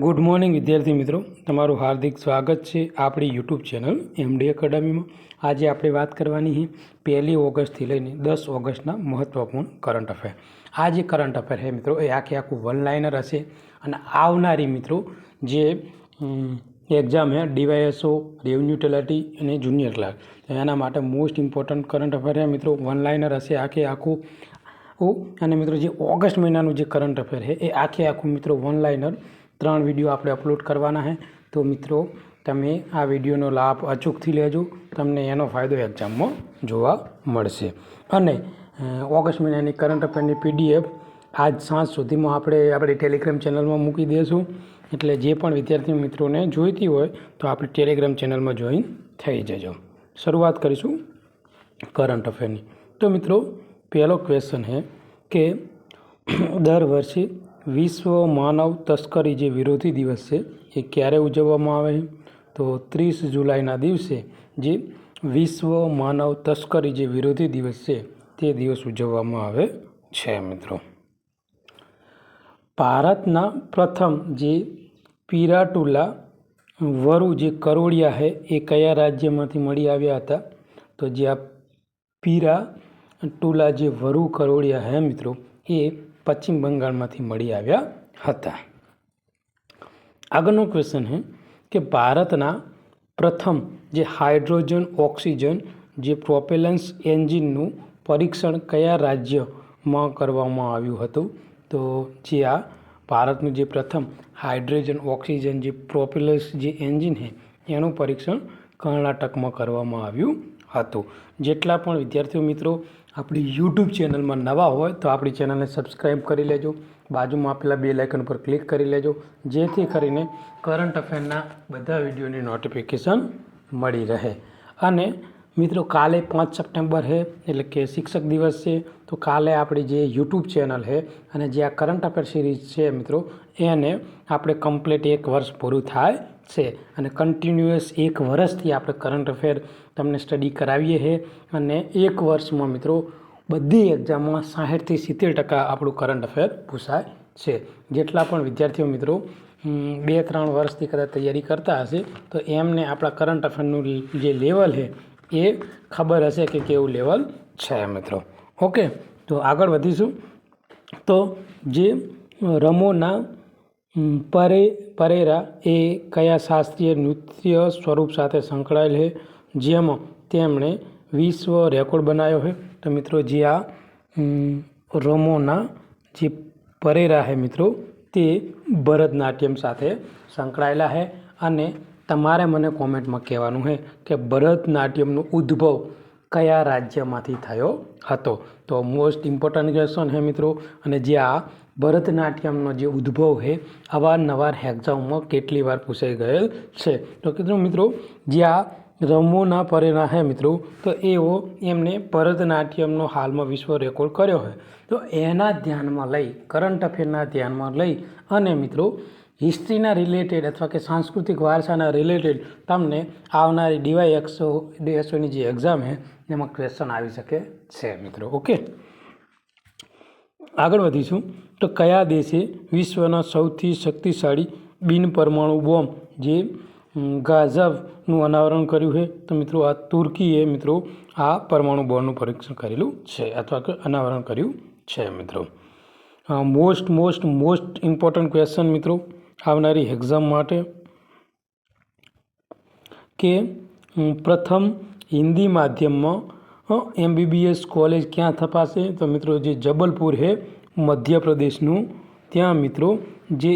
Good morning વિદ્યાર્થી મિત્રો, તમારું હાર્દિક સ્વાગત છે આપણી યુટ્યુબ ચેનલ એમડી એકેડમીમાં। આજે આપણે વાત કરવાની છે 1 ઓગસ્ટથી લઈને 10 ઓગસ્ટના મહત્ત્વપૂર્ણ કરંટ અફેર। આ જે કરંટ અફેર છે મિત્રો એ આખું વન લાઇનર હશે અને આવનારી મિત્રો જે એક્ઝામ છે ડીવાયએસઓ, રેવન્યુ તલાટી અને જુનિયર ક્લાર્ક, એના માટે મોસ્ટ ઇમ્પોર્ટન્ટ કરંટ અફેર છે મિત્રો। વન લાઇનર હશે આખું અને મિત્રો જે ઓગસ્ટ મહિનાનું જે કરંટ અફેર છે એ આખું મિત્રો વન લાઇનર 3 વિડીયો આપણે અપલોડ કરવાના છે। તો મિત્રો તમે આ વિડીયોનો લાભ અચૂકથી લેજો, તમને એનો ફાયદો એક્ઝામમાં જોવા મળશે। અને ઓગસ્ટ મહિનાની કરંટ અફેરની PDF આજ સાંજ સુધીમાં આપણે ટેલિગ્રામ ચેનલમાં મૂકી દઈશું, એટલે જે પણ વિદ્યાર્થી મિત્રોને જોઈતી હોય તો આપણી ટેલિગ્રામ ચેનલમાં જોઈન થઈ જજો। શરૂઆત કરીશું કરંટ અફેરની। તો મિત્રો પહેલો ક્વેશ્ચન છે કે દર વર્ષે વિશ્વ માનવ તસ્કરી જે વિરોધી દિવસ છે એ ક્યારે ઉજવવામાં આવે છે? તો 30 જુલાઈના દિવસે જે વિશ્વ માનવ તસ્કરી જે વિરોધી દિવસ છે તે દિવસ ઉજવવામાં આવે છે મિત્રો। ભારતના પ્રથમ જે પીરાટુલા વરુ જે કરોડિયા છે એ કયા રાજ્યમાંથી મળી આવ્યા હતા? તો જે આ પીરાટુલા જે વરુ કરોડિયા છે મિત્રો એ પશ્ચિમ બંગાળમાંથી મળી આવ્યા હતા। આગળનો ક્વેશ્ચન છે કે ભારતના પ્રથમ જે હાઇડ્રોજન ઓક્સિજન જે પ્રોપેલન્સ એન્જિનનું પરીક્ષણ કયા રાજ્યમાં કરવામાં આવ્યું હતું? તો જે આ ભારતનું જે પ્રથમ હાઇડ્રોજન ઓક્સિજન જે પ્રોપેલન્સ જે એન્જિન છે એનું પરીક્ષણ કર્ણાટકમાં કરવામાં આવ્યું હતું। જેટલા પણ વિદ્યાર્થીઓ મિત્રો આપણી યુટ્યુબ ચેનલમાં નવા હોય તો આપણી ચેનલને સબસ્ક્રાઈબ કરી લેજો, બાજુમાં આપેલા બેલ આઇકન પર ક્લિક કરી લેજો, જેથી કરીને કરંટ અફેરના બધા વિડીયોની નોટિફિકેશન મળી રહે। અને મિત્રો કાલે 5 સપ્ટેમ્બર છે એટલે કે શિક્ષક દિવસ છે, તો કાલે આપણી જે યુટ્યુબ ચેનલ છે અને જે આ કરંટ અફેર સિરીઝ છે મિત્રો એને આપણે કમ્પ્લીટ 1 વર્ષ પૂરું થાય છે અને કન્ટિન્યુઅસ 1 વર્ષથી આપણે કરંટ અફેર તમને સ્ટડી કરાવીએ છીએ અને 1 વર્ષમાં મિત્રો બધી એક્ઝામમાં 60થી 70% આપણું કરંટ અફેર પૂછાય છે। જેટલા પણ વિદ્યાર્થીઓ મિત્રો 2-3 વર્ષથી કદાચ તૈયારી કરતા હશે તો એમને આપણા કરંટ અફેરનું જે લેવલ છે એ ખબર હશે કે કેવું લેવલ છે મિત્રો। ઓકે, તો આગળ વધીશું। તો જે રમોના પરેરા એ કયા શાસ્ત્રીય નૃત્ય સ્વરૂપ સાથે સંકળાયેલ છે જેમાં તેમણે વિશ્વ રેકોર્ડ બનાવ્યો છે? તો મિત્રો જે આ રમોના જે પરેરા છે મિત્રો તે ભરતનાટ્યમ સાથે સંકળાયેલા છે અને તમારે મને કોમેન્ટમાં કહેવાનું છે કે ભરતનાટ્યમનો ઉદ્ભવ કયા રાજ્યમાંથી થયો હતો? તો મોસ્ટ ઇમ્પોર્ટન્ટ ક્વેશ્ચન છે મિત્રો। અને જે આ ભરતનાટ્યમનો જે ઉદ્ભવ છે અવારનવાર એક્ઝામમાં કેટલી વાર પૂછાઈ ગયેલ છે? તો કીધું મિત્રો જે આ રમોના પરેરા છે મિત્રો તો એમને ભરતનાટ્યમનો હાલમાં વિશ્વ રેકોર્ડ કર્યો છે, તો એના ધ્યાનમાં લઈ કરંટ અફેરના ધ્યાનમાં લઈ અને મિત્રો હિસ્ટ્રીના રિલેટેડ અથવા કે સાંસ્કૃતિક વારસાના રિલેટેડ તમને આવનારી ડીવાયએસઓની જે એક્ઝામ છે એમાં ક્વેશ્ચન આવી શકે છે મિત્રો। ઓકે, આગળ વધીશું। તો કયા દેશે વિશ્વના સૌથી શક્તિશાળી બિન પરમાણુ બોમ્બ જે ગાઝાવનું અનાવરણ કર્યું છે? તો મિત્રો આ તુર્કીએ મિત્રો આ પરમાણુ બોમ્બનું પરીક્ષણ કરેલું છે અથવા કે અનાવરણ કર્યું છે મિત્રો। મોસ્ટ ઇમ્પોર્ટન્ટ ક્વેશ્ચન મિત્રો આવનારી એક્ઝામ માટે કે પ્રથમ હિન્દી માધ્યમમાં MBBS કોલેજ ક્યાં સ્થપાશે? તો મિત્રો જે જબલપુર છે મધ્યપ્રદેશનું, ત્યાં મિત્રો જે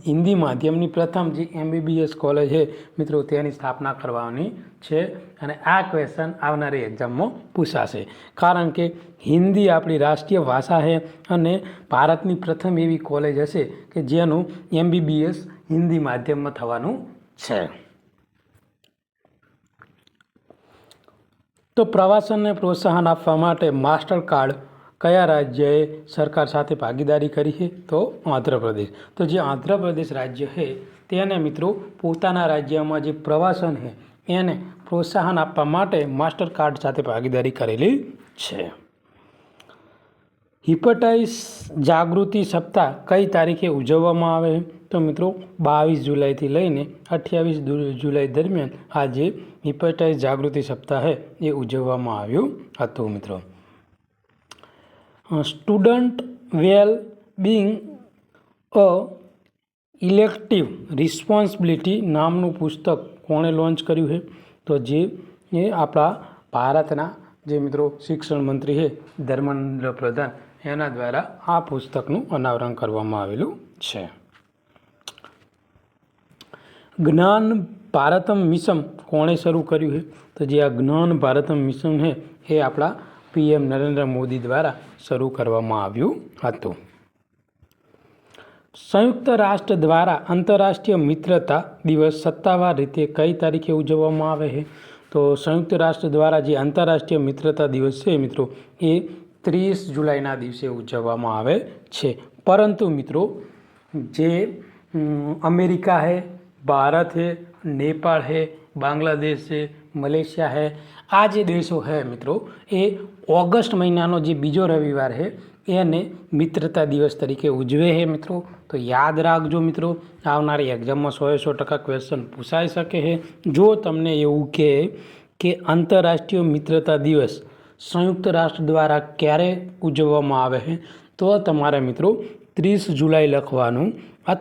હિન્દી માધ્યમની પ્રથમ જે MBBS કોલેજ છે મિત્રો તેની સ્થાપના કરવાની છે અને આ ક્વેશ્ચન આવનારી એક્ઝામમાં પૂછાશે, કારણ કે હિન્દી આપણી રાષ્ટ્રીય ભાષા છે અને ભારતની પ્રથમ એવી કોલેજ હશે કે જેનું MBBS હિન્દી માધ્યમમાં થવાનું છે। તો પ્રવાસનને પ્રોત્સાહન આપવા માટે માસ્ટર કાર્ડ કયા રાજ્યએ સરકાર સાથે ભાગીદારી કરી છે? તો આંધ્રપ્રદેશ। તો જે આંધ્રપ્રદેશ રાજ્ય છે તેને મિત્રો પોતાના રાજ્યમાં જે પ્રવાસન છે એને પ્રોત્સાહન આપવા માટે માસ્ટર કાર્ડ સાથે ભાગીદારી કરેલી છે। હિપેટાઇટિસ જાગૃતિ સપ્તાહ કઈ તારીખે ઉજવવામાં આવે તો મિત્રો 22 જુલાઈથી લઈને 28 જુલાઈ દરમિયાન આ જે હિપેટાઇટિસ જાગૃતિ સપ્તાહ છે એ ઉજવવામાં આવ્યું હતું મિત્રો. સ્ટુડન્ટ વેલ બીંગ અ ઇલેક્ટિવ રિસ્પોન્સિબિલિટી નામનું પુસ્તક કોણે લોન્ચ કર્યું છે તો જે એ આપણા ભારતના જે મિત્રો શિક્ષણ મંત્રી છે ધર્મેન્દ્ર પ્રધાન એના દ્વારા આ પુસ્તકનું અનાવરણ કરવામાં આવેલું છે. જ્ઞાન ભારતમ મિશન કોણે શરૂ કર્યું છે તો જે આ જ્ઞાન ભારતમ મિશન છે એ આપણા PM નરેન્દ્ર મોદી દ્વારા શરૂ કરવામાં આવ્યું હતું. સંયુક્ત રાષ્ટ્ર દ્વારા આંતરરાષ્ટ્રીય મિત્રતા દિવસ સત્તાવાર રીતે કઈ તારીખે ઉજવવામાં આવે છે તો સંયુક્ત રાષ્ટ્ર દ્વારા જે આંતરરાષ્ટ્રીય મિત્રતા દિવસ છે મિત્રો એ 30 જુલાઈના દિવસે ઉજવવામાં આવે છે. પરંતુ મિત્રો જે અમેરિકા है, भारत है, नेपाल है, बांग्लादेश है, मलेशिया है, આ જે દેશો है મિત્રો એ ઓગસ્ટ મહિનાનો જે બીજો રવિવાર છે એને મિત્રતા દિવસ તરીકે ઉજવે છે મિત્રો. તો યાદ રાખજો મિત્રો, આવનારી એક્ઝામમાં 100% ક્વેશ્ચન પૂછાઈ શકે છે. જો તમને એવું કહે કે આંતરરાષ્ટ્રીય મિત્રતા દિવસ સંયુક્ત રાષ્ટ્ર દ્વારા ક્યારે ઉજવવામાં આવે છે તો તમારે મિત્રો 30 જુલાઈ લખવાનું. આ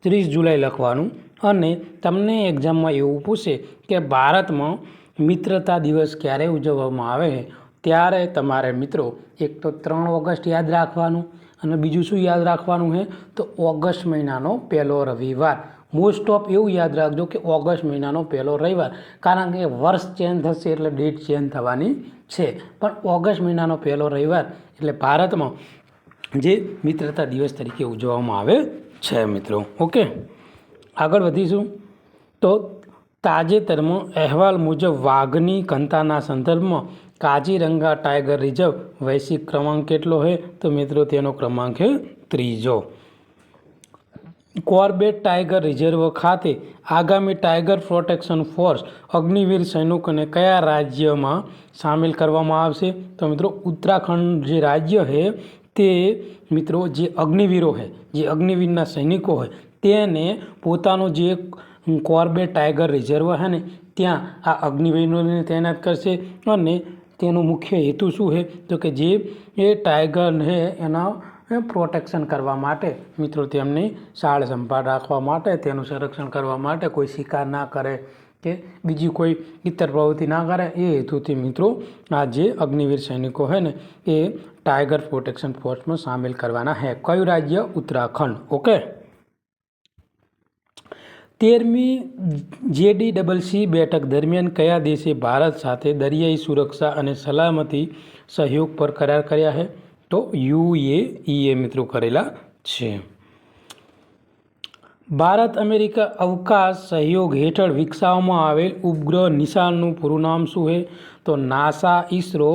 30 જુલાઈ લખવાનું અને તમને એક્ઝામમાં એવું પૂછે કે ભારતમાં મિત્રતા દિવસ ક્યારે ઉજવવામાં આવે છે ત્યારે તમારે મિત્રો એક તો 3 ઓગસ્ટ યાદ રાખવાનું અને બીજું શું યાદ રાખવાનું છે તો ઓગસ્ટ મહિનાનો પહેલો રવિવાર. મોસ્ટ ઓફ એવું યાદ રાખજો કે ઓગસ્ટ મહિનાનો પહેલો રવિવાર, કારણ કે વર્ષ ચેન્જ થશે એટલે ડેટ ચેન્જ થવાની છે. પણ ઓગસ્ટ મહિનાનો પહેલો રવિવાર એટલે ભારતમાં જે મિત્રતા દિવસ તરીકે ઉજવવામાં આવે છે મિત્રો. ઓકે, આગળ વધીશું. તો તાજેતરમાં અહેવાલ મુજબ વાઘની ઘનતાના સંદર્ભમાં કાજીરંગા ટાઈગર રિઝર્વ વૈશ્વિક ક્રમાંક કેટલો છે તો મિત્રો તેનો ક્રમાંક છે 3જો. કોર્બેટ ટાઈગર રિઝર્વ ખાતે આગામી ટાઈગર પ્રોટેક્શન ફોર્સ અગ્નિવીર સૈનિકોને કયા રાજ્યમાં સામેલ કરવામાં આવશે તો મિત્રો ઉત્તરાખંડ જે રાજ્ય છે તે મિત્રો જે અગ્નિવીરો છે, જે અગ્નિવીરના સૈનિકો હોય તેને પોતાનો જે કોર્બેટ ટાઈગર રિઝર્વ છે ને ત્યાં આ અગ્નિવીરોને તૈનાત કરશે. અને તેનો મુખ્ય હેતુ શું છે તો કે જે એ ટાઈગર છે એના પ્રોટેક્શન કરવા માટે મિત્રો, તેમની સાળ સંભાળ રાખવા માટે, તેનું સંરક્ષણ કરવા માટે, કોઈ શિકાર ના કરે કે બીજી કોઈ ઇતર પ્રવૃત્તિ ના કરે એ હેતુથી મિત્રો આ જે અગ્નિવીર સૈનિકો છે ને એ ટાઈગર પ્રોટેક્શન ફોર્સમાં સામેલ કરવાના છે. કયું રાજ્ય? ઉત્તરાખંડ. ઓકે. 13મી JDCC બેઠક દરમિયાન કયા દેશે ભારત સાથે દરિયાઈ સુરક્ષા અને સલામતી સહયોગ પર કરાર કર્યા છે તો UAE મિત્રો કરેલા છે. ભારત અમેરિકા અવકાશ સહયોગ હેઠળ વિકસાવવામાં આવેલ ઉપગ્રહ નિશાનનું પૂરું નામ શું છે તો નાસા ઇસરો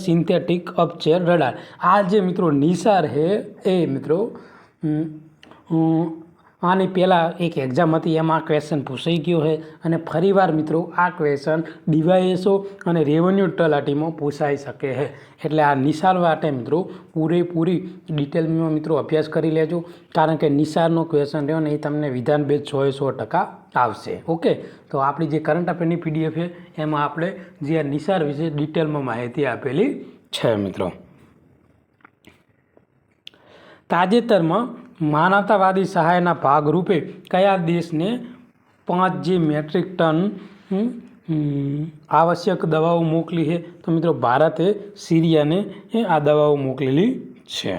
સિન્થેટિક અપચેર રડાર. આ જે મિત્રો નિસાર છે એ મિત્રો આની પહેલાં એક એક્ઝામ હતી એમાં આ ક્વેશ્ચન પૂછાઈ ગયો છે અને ફરીવાર મિત્રો આ ક્વેશ્ચન ડીવાયએસઓ અને રેવન્યુ તલાટીમાં પૂછાઈ શકે છે. એટલે આ નિસાર માટે મિત્રો પૂરેપૂરી ડિટેલમાં મિત્રો અભ્યાસ કરી લેજો, કારણ કે નિસારનો ક્વેશ્ચન રહ્યો ને એ તમને વિધાન બેઝ 100% આવશે. ઓકે, તો આપણી જે કરંટ અફેરની PDF છે એમાં આપણે જે આ નિસાર વિશે ડિટેલમાં માહિતી આપેલી છે મિત્રો. તાજેતરમાં માનવતાવાદી સહાયના ભાગરૂપે કયા દેશને 5 મેટ્રિક ટન આવશ્યક દવાઓ મોકલી છે તો મિત્રો ભારતે સિરિયાને આ દવાઓ મોકલેલી છે.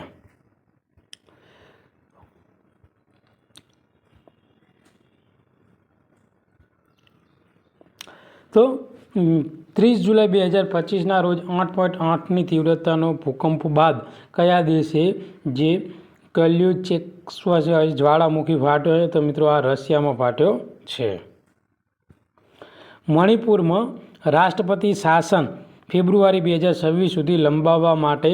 તો 30 જુલાઈ 2025ના રોજ 8.8ની તીવ્રતાનો ભૂકંપ બાદ કયા દેશે જે કલ્યુચેસ્વ જ્વાળામુખી ફાટ્યો છે તો મિત્રો આ રશિયામાં ફાટ્યો છે. મણિપુરમાં રાષ્ટ્રપતિ શાસન ફેબ્રુઆરી 2026 સુધી લંબાવવા માટે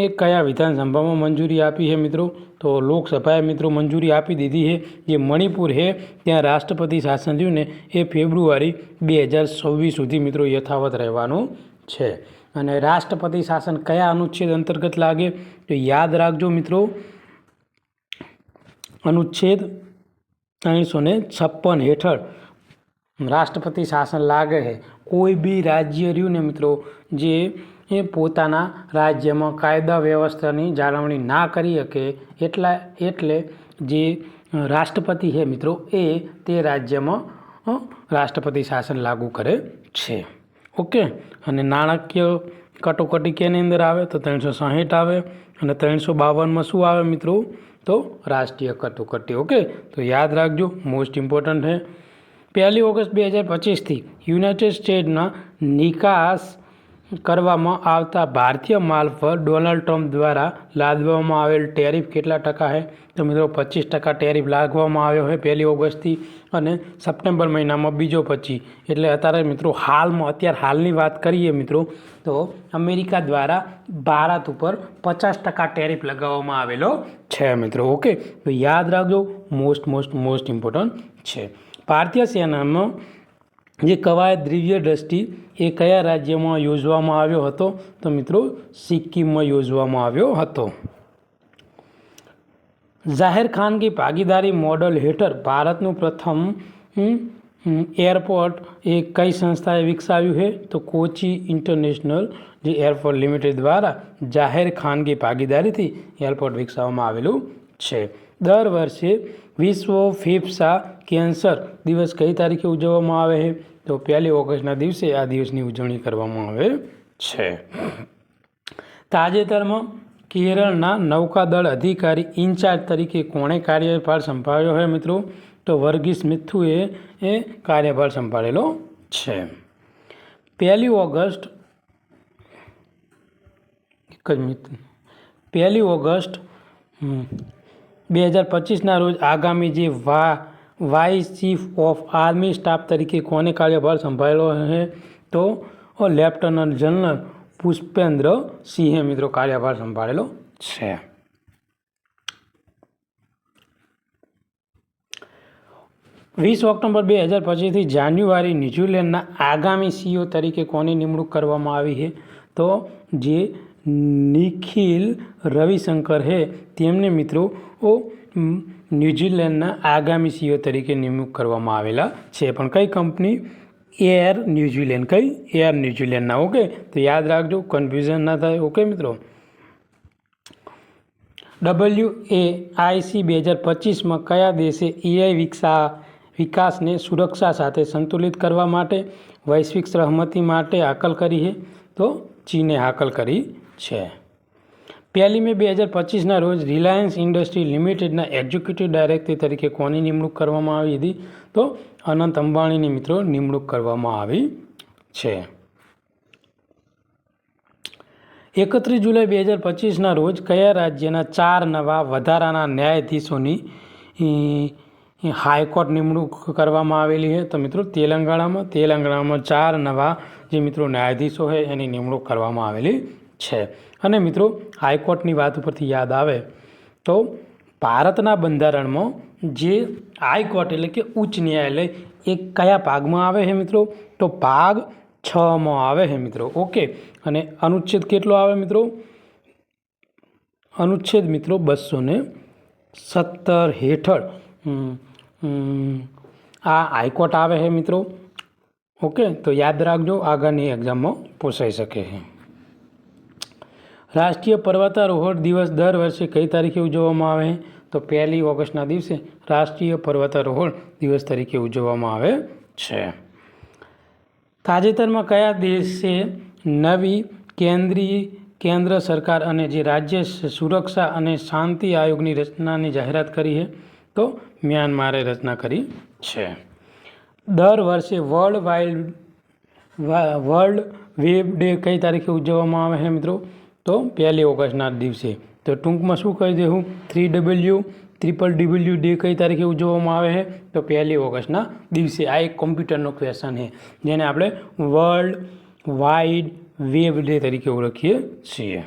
એ કયા વિધાનસભામાં મંજૂરી આપી છે મિત્રો તો લોકસભાએ મિત્રો મંજૂરી આપી દીધી છે. જે મણિપુર છે ત્યાં રાષ્ટ્રપતિ શાસન રહ્યું ને એ ફેબ્રુઆરી 2026 સુધી મિત્રો યથાવત રહેવાનું છે. અને રાષ્ટ્રપતિ શાસન કયા અનુચ્છેદ અંતર્ગત લાગે? તો યાદ રાખજો મિત્રો, અનુચ્છેદ 356 હેઠળ રાષ્ટ્રપતિ શાસન લાગે છે. કોઈ બી રાજ્ય રહ્યું ને મિત્રો જે પોતાના રાજ્યમાં કાયદા વ્યવસ્થાની જાળવણી ના કરી શકે એટલે જે રાષ્ટ્રપતિ છે મિત્રો એ તે રાજ્યમાં રાષ્ટ્રપતિ શાસન લાગુ કરે છે. ઓકે. અને નાણાકીય કટોકટી કેની અંદર આવે? તો 360 આવે. અને 352માં શું આવે મિત્રો? તો રાષ્ટ્રીય કટોકટી. ઓકે, તો યાદ રાખજો, મોસ્ટ ઇમ્પોર્ટન્ટ છે. 1 ઓગસ્ટ 2025થી યુનાઇટેડ સ્ટેટ્સના નિકાસ કરવામાં આવતા ભારતીય માલ પર ડોનાલ્ડ ટ્રમ્પ દ્વારા લાદવામાં આવેલ ટેરિફ કેટલા ટકા છે? તો મિત્રો 25% ટેરિફ લાગવામાં આવ્યો છે 1 ઓગસ્ટથી, અને સપ્ટેમ્બર મહિનામાં બીજો 25. એટલે અત્યારે મિત્રો હાલની વાત કરીએ મિત્રો તો અમેરિકા દ્વારા ભારત ઉપર 50% ટેરિફ લગાવવામાં આવેલો છે મિત્રો. ઓકે, તો યાદ રાખજો, મોસ્ટ ઇમ્પોર્ટન્ટ છે. ભારતીય સેનામાં જે કવાયત દ્રવ્ય દ્રષ્ટિ એ કયા રાજ્યમાં યોજવામાં આવ્યો હતો? તો મિત્રો સિક્કિમમાં યોજવામાં આવ્યો હતો. જાહેર ખાનગી ભાગીદારી મોડલ હેઠળ ભારતનું પ્રથમ એરપોર્ટ એ કઈ સંસ્થાએ વિકસાવ્યું છે? તો કોચી ઇન્ટરનેશનલ જે એરપોર્ટ લિમિટેડ દ્વારા જાહેર ખાનગી ભાગીદારીથી એરપોર્ટ વિકસાવવામાં આવેલું છે. દર વર્ષે વિશ્વ ફેફસા કેન્સર દિવસ કઈ તારીખે ઉજવવામાં આવે છે? તો 1 ઓગસ્ટના દિવસે આ દિવસની ઉજવણી કરવામાં આવે છે. તાજેતરમાં કેરળના નૌકાદળ અધિકારી ઇન્ચાર્જ તરીકે કોણે કાર્યભાર સંભાળ્યો છે મિત્રો? તો વર્ગીસ મિથુએ કાર્યભાર સંભાળેલો છે. 1 ઓગસ્ટ 2025ના રોજ આગામી જે vice chief of army staff તરીકે કોને કાર્યભાર સંભાળેલો છે? તો લેફ્ટનન્ટ જનરલ પુષ્પેન્દ્ર સિંહે મિત્રો કાર્યભાર સંભાળેલો છે. 20 ઓક્ટોબર 2025થી જાન્યુઆરી ન્યૂઝીલેન્ડના આગામી સીઈઓ તરીકે કોની નિમણૂક કરવામાં આવી છે? તો જે નિખિલ રવિશંકર છે તેમને મિત્રો ન્યૂઝીલેન્ડના આગામી સીઈઓ તરીકે નિમણૂક કરવામાં આવેલા છે. પણ કઈ કંપની? એર ન્યૂઝીલેન્ડના. ઓકે, તો યાદ રાખજો, કન્ફ્યુઝન ના થાય. ઓકે મિત્રો, WAIC 2025માં કયા દેશે AI વિકાસને સુરક્ષા સાથે સંતુલિત કરવા માટે વૈશ્વિક સહમતિ માટે હાકલ કરી છે? તો ચીને હાકલ કરી છે. 1 મે 2025ના રોજ રિલાયન્સ ઇન્ડસ્ટ્રી લિમિટેડના એક્ઝિક્યુટિવ ડાયરેક્ટર તરીકે કોની નિમણૂક કરવામાં આવી હતી? તો અનંત અંબાણીની મિત્રો નિમણૂક કરવામાં આવી છે. 31 જુલાઈ 2025ના રોજ કયા રાજ્યના 4 નવા વધારાના ન્યાયાધીશોની હાઈકોર્ટ નિમણૂક કરવામાં આવેલી છે? તો મિત્રો તેલંગાણામાં 4 નવા જે મિત્રો ન્યાયાધીશો છે એની નિમણૂક કરવામાં આવેલી છે. અને મિત્રો હાઈકોર્ટની વાત ઉપરથી યાદ આવે તો ભારતના બંધારણમાં જે હાઈકોર્ટ એટલે કે ઉચ્ચ ન્યાયાલય એ કયા ભાગમાં આવે છે મિત્રો? તો ભાગ 6માં આવે છે મિત્રો. ઓકે, અને અનુચ્છેદ કેટલો આવે મિત્રો? અનુચ્છેદ મિત્રો 217 હેઠળ આ હાઈકોર્ટ આવે છે મિત્રો. ઓકે, તો યાદ રાખજો, આગળની એક્ઝામમાં પૂછાઈ શકે છે. રાષ્ટ્રીય પર્વતારોહણ દિવસ દર વર્ષે કઈ તારીખે ઉજવવામાં આવે? તો 1 ઓગસ્ટના દિવસે રાષ્ટ્રીય પર્વતારોહણ દિવસ તરીકે ઉજવવામાં આવે છે. તાજેતરમાં કયા દેશે નવી કેન્દ્ર સરકાર અને જે રાજ્ય સુરક્ષા અને શાંતિ આયોગની રચનાની જાહેરાત કરી છે? તો મ્યાનમારે રચના કરી છે. દર વર્ષે વર્લ્ડ વેબ ડે કઈ તારીખે ઉજવવામાં આવે છે મિત્રો? તો 1 ઓગસ્ટના દિવસે. તો ટૂંકમાં શું કહી દેવું? 3W ડે કઈ તારીખે ઉજવવામાં આવે છે? તો 1 ઓગસ્ટના દિવસે. આ એક કોમ્પ્યુટરનો ક્વેશ્ચન છે જેને આપણે વર્લ્ડ વાઇડ વેબ ડે તરીકે ઓળખીએ છીએ.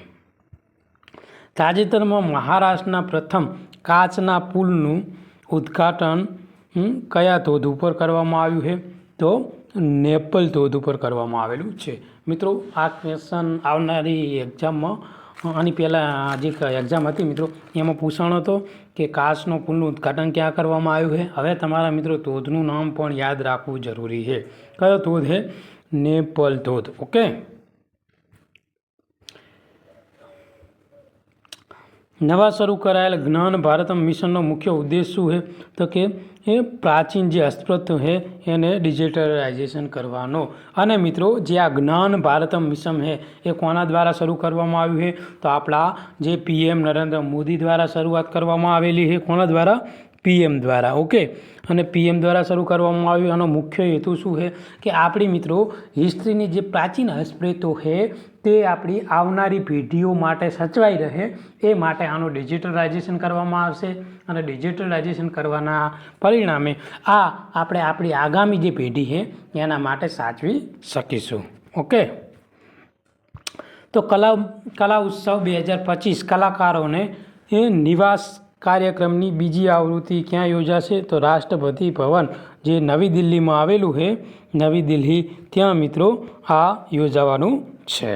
તાજેતરમાં મહારાષ્ટ્રના પ્રથમ કાચના પુલનું ઉદ્ઘાટન કયા ધોધ ઉપર કરવામાં આવ્યું છે? તો નેપલ ધોધ ઉપર કરવામાં આવેલું છે. મિત્રો આ ક્વેશ્ચન આવનારી એક્ઝામમાં આની પહેલાં જે એક્ઝામ હતી મિત્રો એમાં પૂછાણો હતો કે કાચનો પુલનું ઉદ્ઘાટન ક્યાં કરવામાં આવ્યું છે. હવે તમારા મિત્રો ધોધનું નામ પણ યાદ રાખવું જરૂરી છે. કયો ધોધ છે? નેપલ ધોધ. ઓકે. નવા શરૂ કરાયેલ જ્ઞાન ભારત મિશનનો મુખ્ય ઉદ્દેશ શું છે? તો કે એ પ્રાચીન જે હસ્તપ્રત છે એને ડિજિટલાઇઝેશન કરવાનો. અને મિત્રો જે આ જ્ઞાન ભારત મિશન છે એ કોના દ્વારા શરૂ કરવામાં આવ્યું છે? તો આપણા જે PM નરેન્દ્ર મોદી દ્વારા શરૂઆત કરવામાં આવેલી છે. કોના દ્વારા? PM દ્વારા. ઓકે. અને PM દ્વારા શરૂ કરવામાં આવ્યું. આનો મુખ્ય હેતુ શું છે કે આપણી મિત્રો હિસ્ટ્રીની જે પ્રાચીન હસ્તપ્રેતો છે તે આપણી આવનારી પેઢીઓ માટે સચવાઈ રહે એ માટે આનું ડિજિટલાઇઝેશન કરવામાં આવશે. અને ડિજિટલાઇઝેશન કરવાના પરિણામે આપણે આપણી આગામી જે પેઢી છે એના માટે સાચવી શકીશું. ઓકે. તો કલા ઉત્સવ 2025 કલાકારોને એ નિવાસ કાર્યક્રમની બીજી આવૃત્તિ ક્યાં યોજાશે? તો રાષ્ટ્રપતિ ભવન જે નવી દિલ્હીમાં આવેલું છે, નવી દિલ્હી, ત્યાં મિત્રો આ યોજાવાનું છે.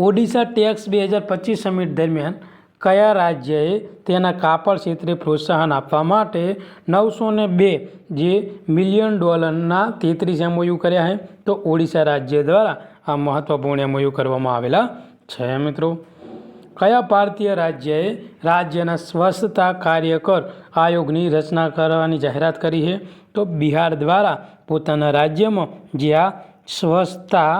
ઓડિશા ટેક્સ 2025 સમિટ દરમિયાન કયા રાજ્યએ તેના કાપડ ક્ષેત્રે પ્રોત્સાહન આપવા માટે 902 મિલિયન ડોલરના 33 MOU કર્યા છે? તો ઓડિશા રાજ્ય દ્વારા આ મહત્વપૂર્ણ MOU કરવામાં આવેલા છે. મિત્રો કયા ભારતીય રાજ્યએ રાજ્યના સ્વચ્છતા કાર્યકર આયોગની રચના કરવાની જાહેરાત કરી છે? તો બિહાર દ્વારા પોતાના રાજ્યમાં જે આ સ્વચ્છતા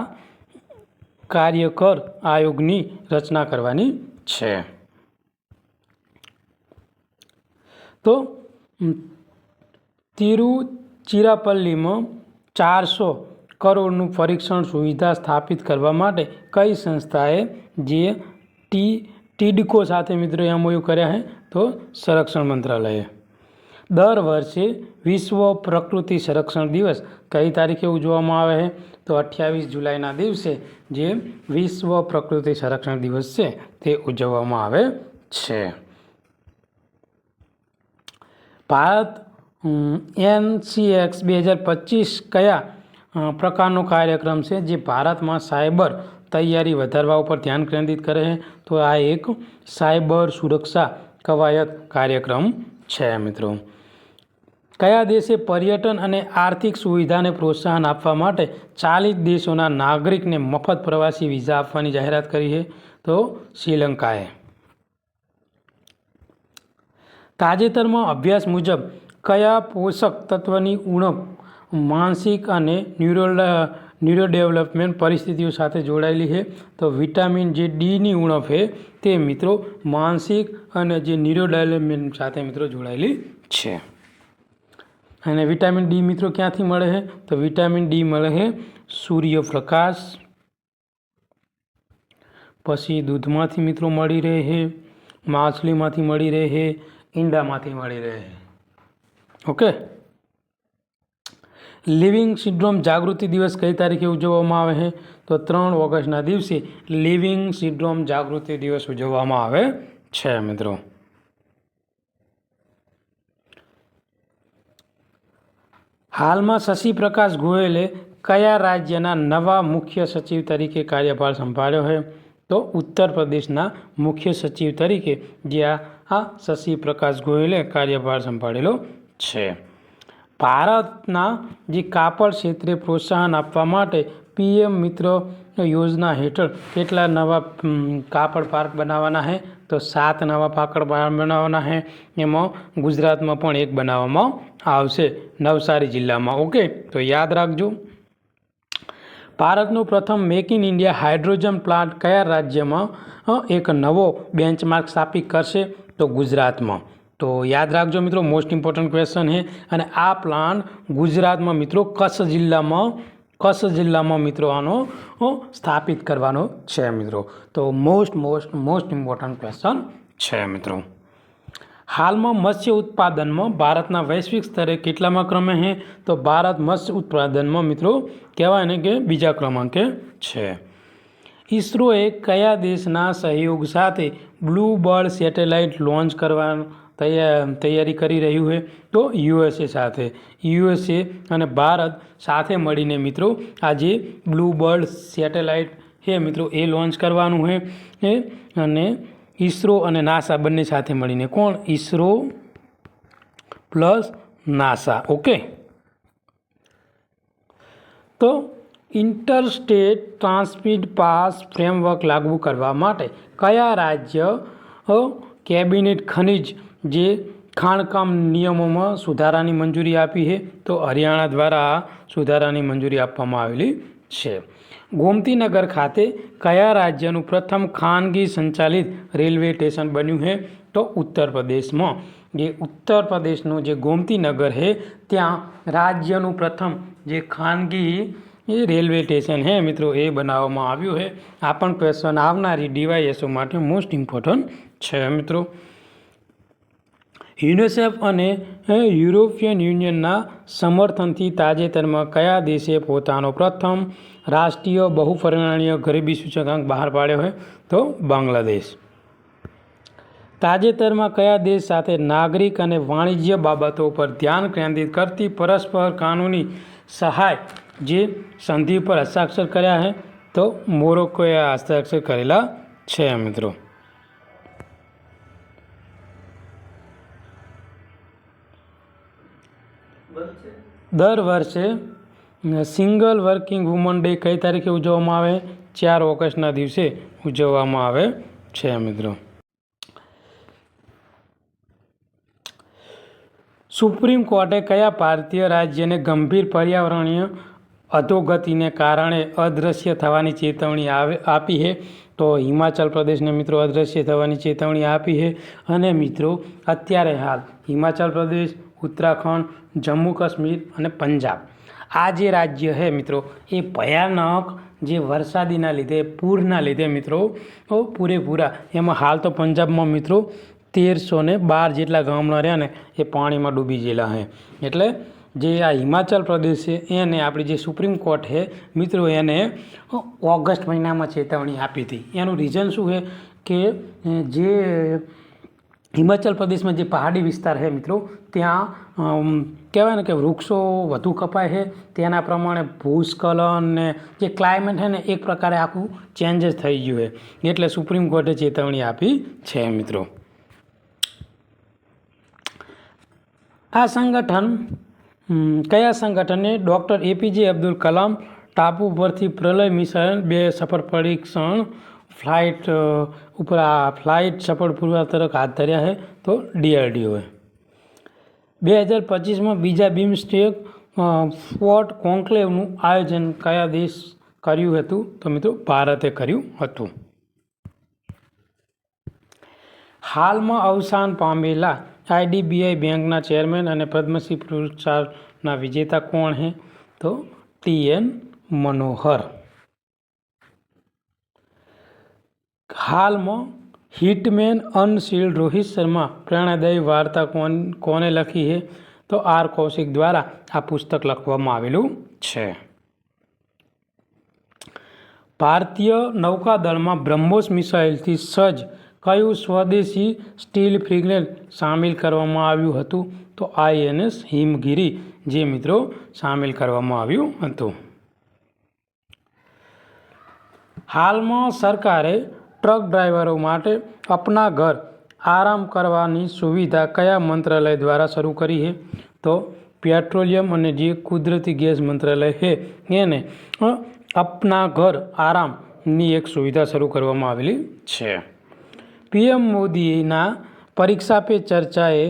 કાર્યકર આયોગની રચના કરવાની છે. તો તિરુચિરાપલ્લીમાં 400 કરોડનું પરીક્ષણ સુવિધા સ્થાપિત કરવા માટે કઈ સંસ્થાએ જે ટીડકો સાથે મિત્રો MOU કર્યા છે? તો સંરક્ષણ મંત્રાલયે. દર વર્ષે વિશ્વ પ્રકૃતિ સંરક્ષણ દિવસ કઈ તારીખે ઉજવવામાં આવે છે? તો 28 જુલાઈના દિવસે જે વિશ્વ પ્રકૃતિ સંરક્ષણ દિવસ છે તે ઉજવવામાં આવે છે. ભારત NCX 2025 કયા પ્રકારનો કાર્યક્રમ છે જે ભારતમાં સાયબર તૈયારી વધારવા ઉપર ધ્યાન કેન્દ્રિત કરે છે? તો આ એક સાયબર સુરક્ષા કવાયત કાર્યક્રમ છે. મિત્રો કયા દેશે પર્યટન અને આર્થિક સુવિધાને પ્રોત્સાહન આપવા માટે 40 દેશોના નાગરિકને મફત પ્રવાસી વિઝા આપવાની જાહેરાત કરી છે? તો શ્રીલંકાએ. તાજેતરમાં અભ્યાસ મુજબ કયા પોષક તત્વની ઉણપ માનસિક અને ન્યુરો ડેવલપમેન્ટ પરિસ્થિતિઓ સાથે જોડાયેલી છે? તો વિટામિન જે ડીની ઉણપ છે તે મિત્રો માનસિક અને જે ન્યુરો ડેવલપમેન્ટ સાથે મિત્રો જોડાયેલી છે. અને વિટામિન ડી મિત્રો ક્યાંથી મળે છે? તો વિટામિન ડી મળે છે સૂર્યપ્રકાશ, પછી દૂધમાંથી મિત્રો મળી રહે છે, માછલીમાંથી મળી રહે છે, ઈંડામાંથી મળી રહે છે. ઓકે. લિવિંગ સિન્ડ્રોમ જાગૃતિ દિવસ કઈ તારીખે ઉજવવામાં આવે છે? તો 3 ઓગસ્ટના દિવસે લિવિંગ સિન્ડ્રોમ જાગૃતિ દિવસ ઉજવવામાં આવે છે. મિત્રો હાલમાં શશી પ્રકાશ ગોયલે કયા રાજ્યના નવા મુખ્ય સચિવ તરીકે કાર્યભાર સંભાળ્યો છે? તો ઉત્તર પ્રદેશના મુખ્ય સચિવ તરીકે જ્યાં આ શશી પ્રકાશ ગોયલે કાર્યભાર સંભાળેલો છે. ભારતના જે કાપડ ક્ષેત્રે પ્રોત્સાહન આપવા માટે PM મિત્ર યોજના હેઠળ કેટલા નવા કાપડ પાર્ક બનાવવાના છે? તો 7 નવા કાપડ પાર્ક બનાવવાના છે. એમાં ગુજરાતમાં પણ એક બનાવવામાં આવશે, નવસારી જિલ્લામાં. ઓકે. તો યાદ રાખજો. ભારતનું પ્રથમ make in India hydrogen plant કયા રાજ્યમાં એક નવો બેન્ચમાર્ક સ્થાપિત કરશે? તો ગુજરાતમાં. તો યાદ રાખજો મિત્રો, મોસ્ટ ઇમ્પોર્ટન્ટ ક્વેશ્ચન છે. અને આ પ્લાન્ટ ગુજરાતમાં મિત્રો કચ્છ જિલ્લામાં મિત્રો આનો સ્થાપિત કરવાનો છે. મિત્રો તો મોસ્ટ ઇમ્પોર્ટન્ટ ક્વેશ્ચન છે. મિત્રો હાલમાં મત્સ્ય ઉત્પાદનમાં ભારતના વૈશ્વિક સ્તરે કેટલામાં ક્રમે છે? તો ભારત મત્સ્ય ઉત્પાદનમાં મિત્રો કહેવાય ને કે બીજા ક્રમાંકે છે. ઇસરોએ કયા દેશના સહયોગ સાથે બ્લુ બર્ડ સેટેલાઇટ લોન્ચ તૈયારી કરી રહ્યું છે? તો યુએસએ સાથે. યુએસએ અને ભારત સાથે મળીને મિત્રો આ જે બ્લુ બર્ડ સેટેલાઇટ છે મિત્રો એ લોન્ચ કરવાનું છે. અને ઈસરો અને નાસા બંને સાથે મળીને. કોણ? ISRO plus NASA. ઓકે. તો ઇન્ટરસ્ટેટ ટ્રાન્સમિટ પાસ ફ્રેમવર્ક લાગુ કરવા માટે કયા રાજ્ય કેબિનેટ ખનિજ જે ખાણકામ નિયમોમાં સુધારાની મંજૂરી આપી છે? તો હરિયાણા દ્વારા આ સુધારાની મંજૂરી આપવામાં આવેલી છે. ગોમતીનગર ખાતે કયા રાજ્યનું પ્રથમ ખાનગી સંચાલિત રેલવે સ્ટેશન બન્યું છે? તો ઉત્તર પ્રદેશમાં. જે ઉત્તર પ્રદેશનું જે ગોમતીનગર છે ત્યાં રાજ્યનું પ્રથમ જે ખાનગી રેલવે સ્ટેશન છે મિત્રો એ બનાવવામાં આવ્યું છે. આ પણ ક્વેશ્ચન આવનારી ડીવાયએસઓ માટે મોસ્ટ ઇમ્પોર્ટન્ટ છે મિત્રો. યુનિસેફ અને યુરોપિયન યુનિયનના સમર્થનથી તાજેતરમાં કયા દેશે પોતાનો પ્રથમ રાષ્ટ્રીય બહુપરિમાણીય ગરીબી સૂચકાંક બહાર પાડ્યો છે? તો બાંગ્લાદેશ. તાજેતરમાં કયા દેશ સાથે નાગરિક અને વાણિજ્ય બાબતો પર ધ્યાન કેન્દ્રિત કરતી પરસ્પર કાનૂની સહાય જે સંધિ પર હસ્તાક્ષર કર્યા છે? તો મોરોક્કોએ હસ્તાક્ષર કરેલા છે મિત્રો. દર વર્ષે સિંગલ વર્કિંગ વુમન ડે કઈ તારીખે ઉજવવામાં આવે? 4 ઓગસ્ટના દિવસે ઉજવવામાં આવે છે મિત્રો. સુપ્રીમ કોર્ટે કયા ભારતીય રાજ્યને ગંભીર પર્યાવરણીય અધોગતિને કારણે અદૃશ્ય થવાની ચેતવણી આપી છે? તો હિમાચલ પ્રદેશને મિત્રો અદૃશ્ય થવાની ચેતવણી આપી છે. અને મિત્રો અત્યારે હાલ હિમાચલ પ્રદેશ, ઉત્તરાખંડ, જમ્મુ કાશ્મીર અને પંજાબ આ જે રાજ્ય છે મિત્રો એ ભયાનક જે વરસાદીના લીધે પૂરના લીધે મિત્રો પૂરેપૂરા એમાં હાલ તો પંજાબમાં મિત્રો 1312 જેટલા ગામડા રહ્યા ને એ પાણીમાં ડૂબી ગયેલા છે. એટલે જે આ હિમાચલ પ્રદેશ છે એને આપણી જે સુપ્રીમ કોર્ટ છે મિત્રો એને ઓગસ્ટ મહિનામાં ચેતવણી આપી હતી. એનું રીઝન શું છે કે જે હિમાચલ પ્રદેશમાં જે પહાડી વિસ્તાર છે મિત્રો ત્યાં કહેવાય ને કે વૃક્ષો વધુ કપાય છે. તેના પ્રમાણે ભૂસ્ખલન ને જે ક્લાઇમેટ છે ને એક પ્રકારે આખું ચેન્જીસ થઈ ગયું છે. એટલે સુપ્રીમ કોર્ટે ચેતવણી આપી છે મિત્રો. આ સંગઠન કયા સંગઠને ડૉક્ટર એપીજે અબ્દુલ કલામ ટાપુ પરથી પ્રલય મિસાઇલ 2 સફળ પરીક્ષણ ફ્લાઇટ સફળપૂર્વક હાથ ધર્યા છે? તો DRDOએ. 2025માં બીજા બિમસ્ટેક ફોર્ટ કોન્ક્લેવનું આયોજન કયા દેશ કર્યું હતું? તો મિત્રો ભારતે કર્યું હતું. હાલમાં અવસાન પામેલા IDBI બેંકના ચેરમેન અને પદ્મશ્રી પુરસ્કારના વિજેતા કોણ છે? તો TN મનોહર. હાલમાં હિટમેન અનસીલ્ડ રોહિત શર્મા પ્રેરણાદાયી વાર્તા કોને લખી છે? તો R કૌશિક દ્વારા આ પુસ્તક લખવામાં આવેલું છે. ભારતીય નૌકાદળમાં બ્રહ્મોસ મિસાઇલથી સજ્જ કયું સ્વદેશી સ્ટીલ ફ્રિગેટ સામેલ કરવામાં આવ્યું હતું? તો INS હિમગીરી જે મિત્રો સામેલ કરવામાં આવ્યું હતું. હાલમાં સરકારે ટ્રક ડ્રાઈવરો માટે અપના ઘર આરામ કરવાની સુવિધા કયા મંત્રાલય દ્વારા શરૂ કરી છે? તો પેટ્રોલિયમ અને જે કુદરતી ગેસ મંત્રાલય છે એને અપના ઘર આરામની એક સુવિધા શરૂ કરવામાં આવેલી છે. PM મોદીના પરીક્ષા પે ચર્ચાએ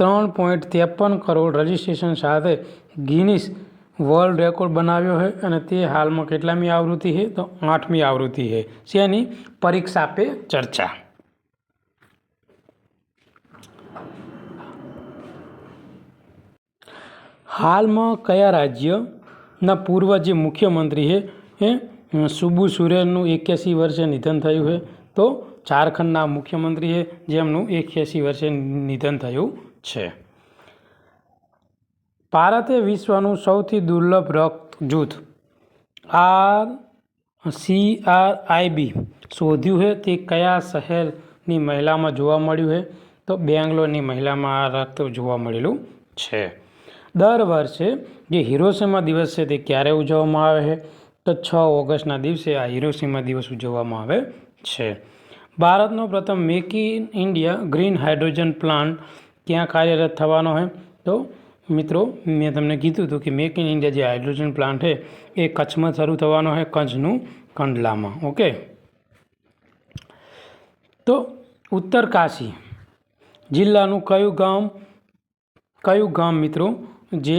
3.53 કરોડ રજિસ્ટ્રેશન સાથે ગિનિસ વર્લ્ડ રેકોર્ડ બનાવ્યો છે. અને તે હાલમાં કેટલામી આવૃત્તિ છે? તો 8મી આવૃત્તિ છે. શેની? પરીક્ષા પે ચર્ચા. હાલમાં કયા રાજ્યના પૂર્વ જે મુખ્યમંત્રી છે સુબુ સોરેનનું 81 વર્ષે નિધન થયું છે? તો ઝારખંડના મુખ્યમંત્રી છે જેમનું 81 વર્ષે નિધન થયું છે. ભારતે વિશ્વનું સૌથી દુર્લભ રક્ત જૂથ CRIB શોધ્યું છે તે કયા શહેરની મહિલામાં જોવા મળ્યું છે? તો બેંગ્લોરની મહિલામાં આ રક્ત જોવા મળેલું છે. દર વર્ષે જે હિરોશિમા દિવસ છે તે ક્યારે ઉજવવામાં આવે છે? તો 6 ઓગસ્ટના દિવસે આ હિરોશિમા દિવસ ઉજવવામાં આવે છે. ભારતનો પ્રથમ make in India green hydrogen plant ક્યાં કાર્યરત થવાનો છે? તો મિત્રો મેં તમને કીધું હતું કે મેક ઇન ઇન્ડિયા જે હાઇડ્રોજન પ્લાન્ટ છે એ કચ્છમાં શરૂ થવાનો છે, કચ્છનું કંડલામાં. ઓકે. તો ઉત્તરકાશી જિલ્લાનું કયું ગામ મિત્રો જે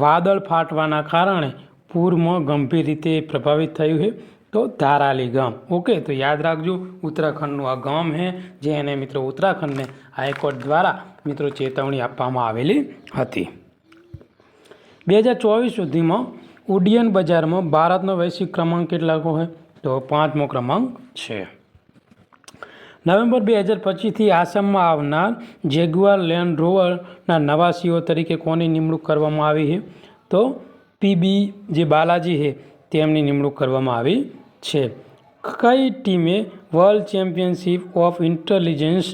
વાદળ ફાટવાના કારણે પૂરમાં ગંભીર રીતે પ્રભાવિત થયું છે? તો ધારાલી ગામ. ઓકે. તો યાદ રાખજો, ઉત્તરાખંડનું આ ગામ છે જેને મિત્રો ઉત્તરાખંડને હાઈકોર્ટ દ્વારા મિત્રો ચેતવણી આપવામાં આવેલી હતી. 2024 સુધીમાં ઉડ્ડયન બજારમાં ભારતનો વૈશ્વિક ક્રમાંક કેટલાકો છે? તો 5મો ક્રમાંક છે. નવેમ્બર 2025થી આસામમાં આવનાર જેગ્વાર લેન્ડ રોવરના નવા સીઓ તરીકે કોની નિમણૂક કરવામાં આવી છે? તો પીબી જે બાલાજી છે તેમની નિમણૂક કરવામાં આવી છે. કઈ ટીમે વર્લ્ડ ચેમ્પિયનશિપ ઓફ ઇન્ટેલિજન્સ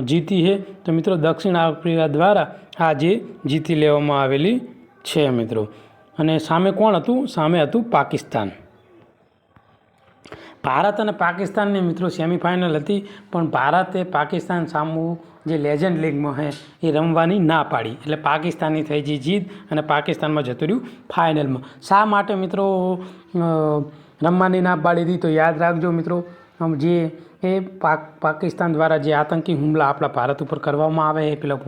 જીતી છે? તો મિત્રો દક્ષિણ આફ્રિકા દ્વારા આજે જીતી લેવામાં આવેલી છે મિત્રો. અને સામે કોણ હતું? સામે હતું પાકિસ્તાન. ભારત અને પાકિસ્તાનની મિત્રો સેમિફાઇનલ હતી, પણ ભારતે પાકિસ્તાન સામું જે લેજન્ડ લીગમાં છે એ રમવાની ના પાડી, એટલે પાકિસ્તાનની થઈ ગઈ જીત અને પાકિસ્તાનમાં જતું રહ્યું ફાઇનલમાં. શા માટે મિત્રો રમવાની ના પાડી હતી? તો યાદ રાખજો મિત્રો, જે પાકિસ્તાન દ્વારા જે આતંકી હુમલા આપણા ભારત ઉપર કરવામાં આવે એ પેલા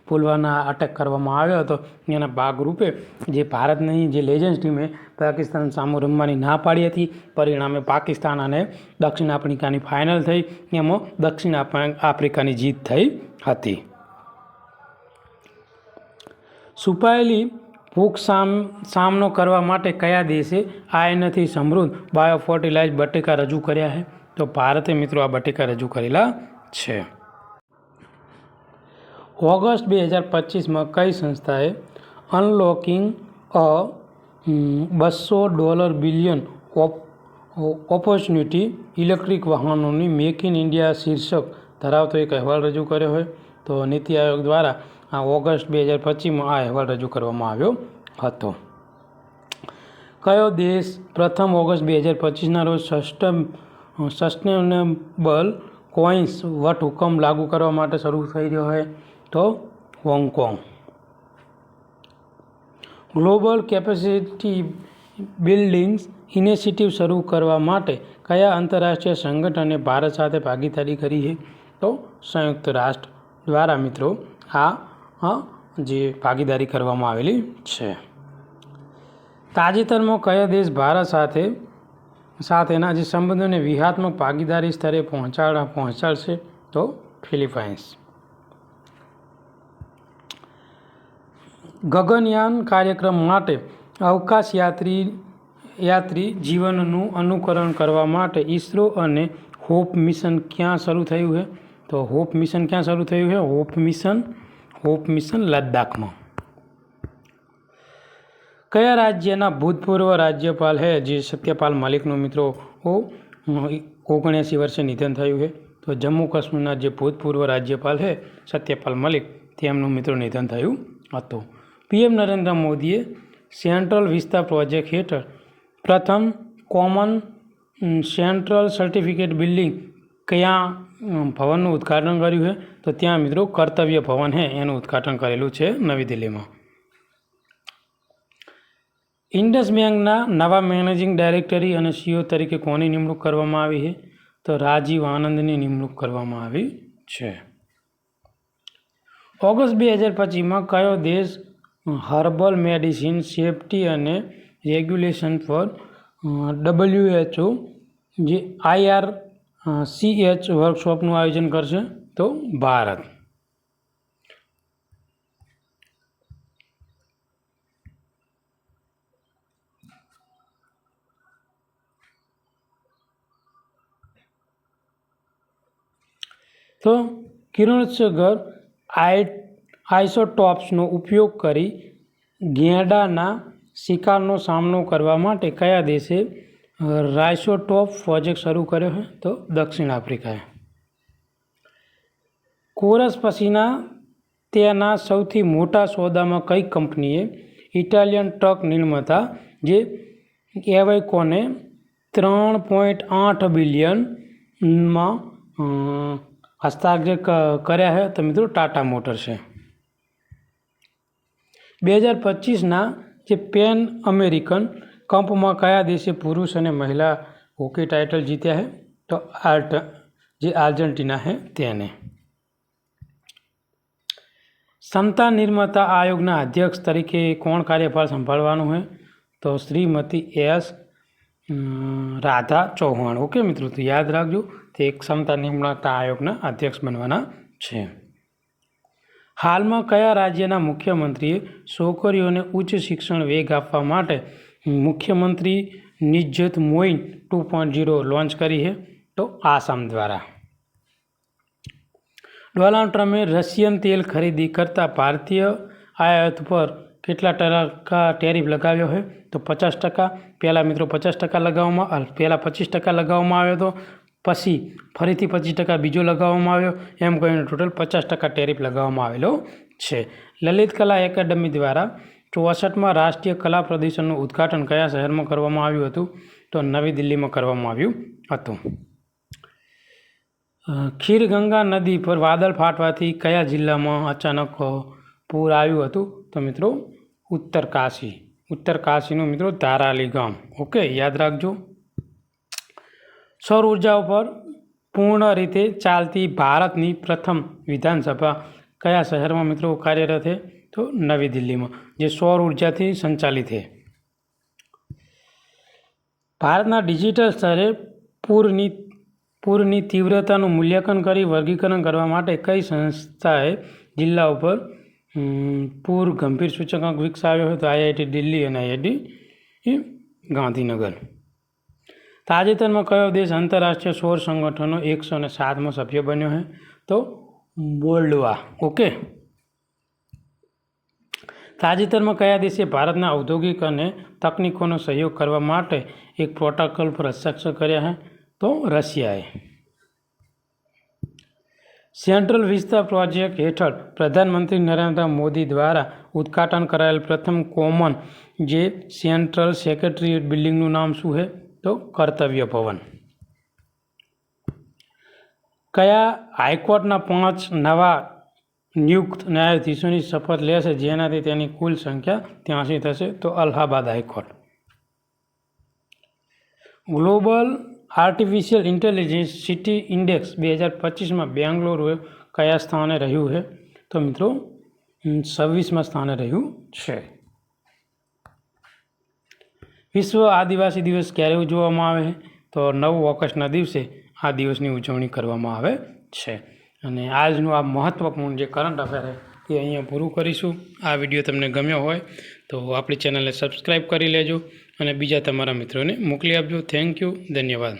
પુલવામા અટેક કરવામાં આવ્યો હતો, એના ભાગરૂપે જે ભારતની જે લેજન્ડ ટીમે પાકિસ્તાન સામે રમવાની ના પાડી હતી. પરિણામે પાકિસ્તાન અને દક્ષિણ આફ્રિકાની ફાઇનલ થઈ, એમાં દક્ષિણ આફ્રિકાની જીત થઈ હતી. છુપાયેલી ભૂખ સામનો કરવા માટે કયા દેશે આયનથી સમૃદ્ધ બાયોફર્ટિલાઇઝ બટેકા રજૂ કર્યા છે? તો ભારતે મિત્રો આ બટેકા રજૂ કરેલા છે. ઓગસ્ટ 2025માં કઈ સંસ્થાએ અનલોકિંગ અ $200 બિલિયન ઓપોર્ચ્યુનિટી ઇલેક્ટ્રિક વાહનોની મેક ઇન ઇન્ડિયા શીર્ષક ધરાવતો એક અહેવાલ રજૂ કર્યો હોય? તો નીતિ આયોગ દ્વારા આ ઓગસ્ટ 2025માં આ અહેવાલ રજૂ કરવામાં આવ્યો હતો. કયો દેશ પ્રથમ ઓગસ્ટ 2025ના રોજ સસ્ટેનેબલ કોઇન્સ વટહુકમ લાગુ કરવા માટે શરૂ થઈ રહ્યો છે? તો Hong Kong. Global capacity buildings initiative શરૂ કરવા માટે કયા આંતરરાષ્ટ્રીય સંગઠને ભારત સાથે ભાગીદારી કરી છે? તો સંયુક્ત રાષ્ટ્ર દ્વારા મિત્રો આ જે ભાગીદારી કરવામાં આવેલી છે. તાજેતરમાં કયો દેશ ભારત સાથેના જે સંબંધોને વ્યૂહાત્મક ભાગીદારી સ્તરે પહોંચાડશે? તો ફિલિપાઇન્સ. ગગનયાન કાર્યક્રમ માટે અવકાશ યાત્રી જીવનનું અનુકરણ કરવા માટે ઇસરો અને હોપ મિશન ક્યાં શરૂ થયું છે? તો હોપ મિશન ક્યાં શરૂ થયું છે? હોપ મિશન લદ્દાખમાં. કયા રાજ્યના ભૂતપૂર્વ રાજ્યપાલ છે જે સત્યપાલ મલિકનું મિત્રો 79 વર્ષે નિધન થયું છે? તો જમ્મુ કાશ્મીરના જે ભૂતપૂર્વ રાજ્યપાલ છે સત્યપાલ મલિક, તેમનું મિત્રો નિધન થયું હતું. પીએમ નરેન્દ્ર મોદીએ સેન્ટ્રલ વિસ્તા પ્રોજેક્ટ હેઠળ પ્રથમ કોમન સેન્ટ્રલ સર્ટિફિકેટ બિલ્ડિંગ કયા ભવનનું ઉદ્ઘાટન કર્યું છે? તો ત્યાં મિત્રો કર્તવ્ય ભવન છે એનું ઉદ્ઘાટન કરેલું છે નવી દિલ્હીમાં. ઇન્ડસ બેંકના નવા મેનેજિંગ ડાયરેક્ટરી અને સીઈઓ તરીકે કોની નિમણૂક કરવામાં આવી છે? તો રાજીવ આનંદની નિમણૂક કરવામાં આવી છે. ઓગસ્ટ 2025માં કયો દેશ હર્બલ મેડિસિન સેફ્ટી અને રેગ્યુલેશન પર WHO જે IRCH વર્કશોપનું આયોજન કરશે? તો ભારત. તો કિરણોત્સર્ગ આઇસોટોપ્સનો ઉપયોગ કરી ગેંડાના શિકારનો સામનો કરવા માટે કયા દેશે રાઇસોટોપ પ્રોજેક્ટ શરૂ કર્યો છે? તો દક્ષિણ આફ્રિકાએ. કોરસ પછીના તેના સૌથી મોટા સોદામાં કઈ કંપનીએ ઇટાલિયન ટ્રક નિર્માતા જે એવૈકોને 3.8 બિલિયનમાં હસ્તાક્ષર કર્યા છે? તો મિત્રો ટાટા મોટર છે. 2025ના જે પેન અમેરિકન કપમાં કયા દેશે પુરુષ અને મહિલા હોકી ટાઇટલ જીત્યા છે? તો જે આર્જેન્ટિના છે તેને. ક્ષમતા નિર્માતા આયોગના અધ્યક્ષ તરીકે કોણ કાર્યભાર સંભાળવાનું છે? તો શ્રીમતી એસ રાધા ચૌહાણ. ઓકે મિત્રો, તો યાદ રાખજો, તે ક્ષમતા નિર્માતા આયોગના અધ્યક્ષ બનવાના છે. હાલમાં કયા રાજ્યના મુખ્યમંત્રીએ છોકરીઓને ઉચ્ચ શિક્ષણ વેગ આપવા માટે મુખ્યમંત્રી નિજ્જત મોઇન 2.0 લોન્ચ કરી છે? તો આસામ દ્વારા. ડોનાલ્ડ ટ્રમ્પે રશિયન તેલ ખરીદી કરતા ભારતીય આયાત પર કેટલા ટકા ટેરિફ લગાવ્યો છે? તો 50%. પહેલાં મિત્રો 50% લગાવવામાં, પહેલાં 25% લગાવવામાં આવ્યો હતો, પછી ફરીથી 25% બીજો લગાવવામાં આવ્યો, એમ કહીને ટોટલ 50% ટેરિફ લગાવવામાં આવેલો છે. લલિત કલા એકેડમી દ્વારા 64માં રાષ્ટ્રીય કલા પ્રદર્શનનું ઉદ્ઘાટન કયા શહેરમાં કરવામાં આવ્યું હતું? તો નવી દિલ્હીમાં કરવામાં આવ્યું હતું. ખીરગંગા નદી પર વાદળ ફાટવાથી કયા જિલ્લામાં અચાનક પૂર આવ્યું હતું? તો મિત્રો ઉત્તરકાશી. ઉત્તરકાશીનું મિત્રો ધારાલી ગામ. ઓકે, યાદ રાખજો. સૌર ઉર્જા ઉપર પૂર્ણ રીતે ચાલતી ભારતની પ્રથમ વિધાનસભા કયા શહેરમાં મિત્રો કાર્યરત છે? તો નવી દિલ્હીમાં, જે સૌર ઉર્જાથી સંચાલિત છે. ભારતના ડિજિટલ સ્તરે પૂરની તીવ્રતાનું મૂલ્યાંકન કરી વર્ગીકરણ કરવા માટે કઈ સંસ્થાએ જિલ્લા ઉપર પૂર ગંભીર સૂચકાંક વિકસાવ્યો હોય? તો IIT દિલ્હી અને IIT ગાંધીનગર. તાજેતરમાં કયો દેશ આંતરરાષ્ટ્રીય સૌર સંગઠનનો 107મો સભ્ય બન્યો છે? તો મોલ્ડોવા. ઓકે. તાજેતરમાં કયા દેશે ભારતના ઔદ્યોગિક અને તકનીકોનો સહયોગ કરવા માટે એક પ્રોટોકોલ પર હસ્તાક્ષર કર્યા છે? તો રશિયાએ. સેન્ટ્રલ વિસ્તા પ્રોજેક્ટ હેઠળ પ્રધાનમંત્રી નરેન્દ્ર મોદી દ્વારા ઉદ્ઘાટન કરાયેલ પ્રથમ કોમન જે સેન્ટ્રલ સેક્રેટરીએટ બિલ્ડિંગનું નામ શું છે? તો કર્તવ્ય ભવન. કયા હાઈકોર્ટના 5 નવા નિયુક્ત ન્યાયાધીશોની શપથ લેશે જેનાથી તેની કુલ સંખ્યા 83 થશે? તો Allahabad high court. Global artificial intelligence city index 2025માં બેંગ્લોર કયા સ્થાને રહ્યું છે? તો મિત્રો 26મા સ્થાને રહ્યું છે. વિશ્વ આદિવાસી દિવસ ક્યારે ઉજવવામાં આવે છે? તો 9 ઓગસ્ટના દિવસે આ દિવસની ઉજવણી કરવામાં આવે છે. અને આજનું આ મહત્ત્વપૂર્ણ જે કરંટ અફેર છે એ અહીંયા પૂરું કરીશું. આ વિડીયો તમને ગમ્યો હોય તો આપણી ચેનલને સબસ્ક્રાઈબ કરી લેજો અને બીજા તમારા મિત્રોને મોકલી આપજો. Thank you. ધન્યવાદ.